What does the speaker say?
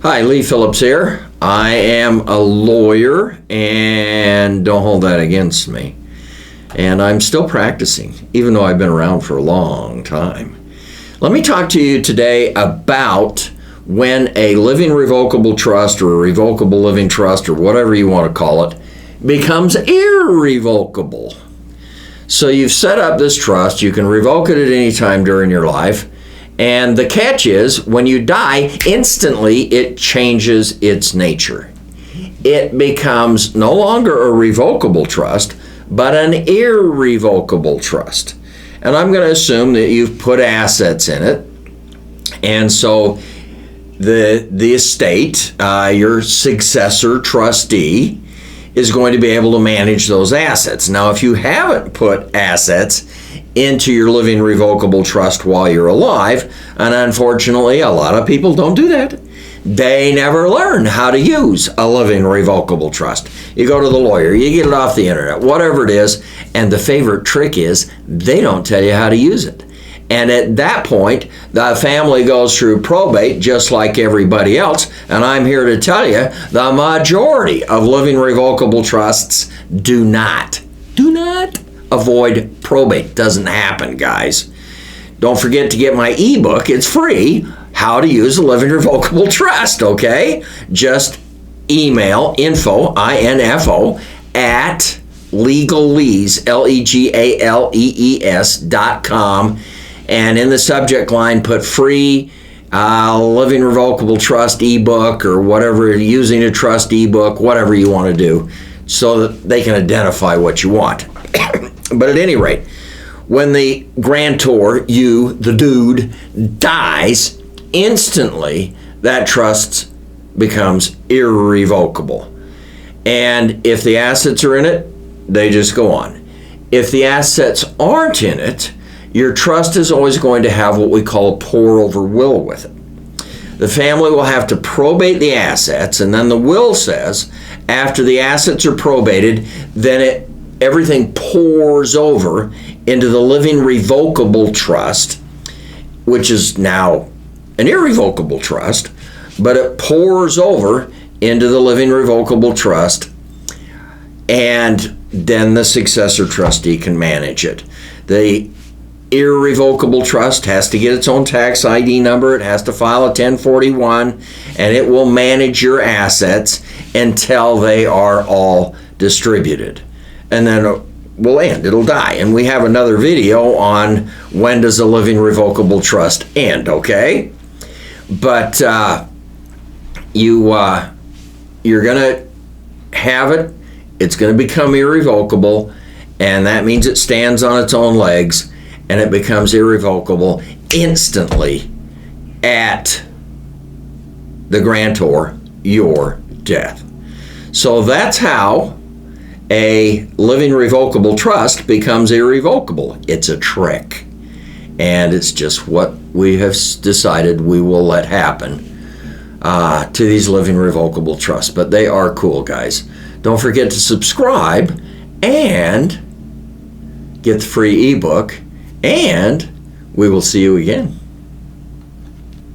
Hi, Lee Phillips here. I am a lawyer, and don't hold that against me. And I'm still practicing, even though I've been around for a long time. Let me talk to you today about when a living revocable trust or a revocable living trust or whatever you want to call it becomes irrevocable. So you've set up this trust. You can revoke it at any time during your life. And the catch is, when you die, instantly it changes its nature. It becomes no longer a revocable trust, but an irrevocable trust. And I'm going to assume that you've put assets in it. And so the estate, your successor trustee, is going to be able to manage those assets. Now, if you haven't put assets into your living revocable trust while you're alive, and unfortunately a lot of people don't do that, they never learn how to use a living revocable trust. You go to the lawyer, you get it off the internet, whatever it is, and the favorite trick is they don't tell you how to use it. And at that point, the family goes through probate just like everybody else. And I'm here to tell you, the majority of living revocable trusts do not avoid probate. Doesn't happen, guys. Don't forget to get my ebook. It's free. How to use a living revocable trust, okay? Just email info, at legalees.com. And in the subject line, put free living revocable trust ebook or whatever, using a trust ebook, whatever you want to do, so that they can identify what you want. But at any rate, when the grantor, you, the dude, dies, instantly that trust becomes irrevocable. And if the assets are in it, they just go on. If the assets aren't in it, your trust is always going to have what we call a pour-over will with it. The family will have to probate the assets, and then the will says, after the assets are probated, then everything pours over into the living revocable trust, which is now an irrevocable trust, but it pours over into the living revocable trust, and then the successor trustee can manage it. The irrevocable trust has to get its own tax ID number. It has to file a 1041, and it will manage your assets until they are all distributed. And then it will end. It'll die. And we have another video on when does a living revocable trust end, okay? But you're going to have it. It's going to become irrevocable, and that means it stands on its own legs, and it becomes irrevocable instantly at the grantor, your death. So that's how a living revocable trust becomes irrevocable. It's a trick, and it's just what we have decided we will let happen to these living revocable trusts. But they are cool, guys. Don't forget to subscribe and get the free ebook, and we will see you again.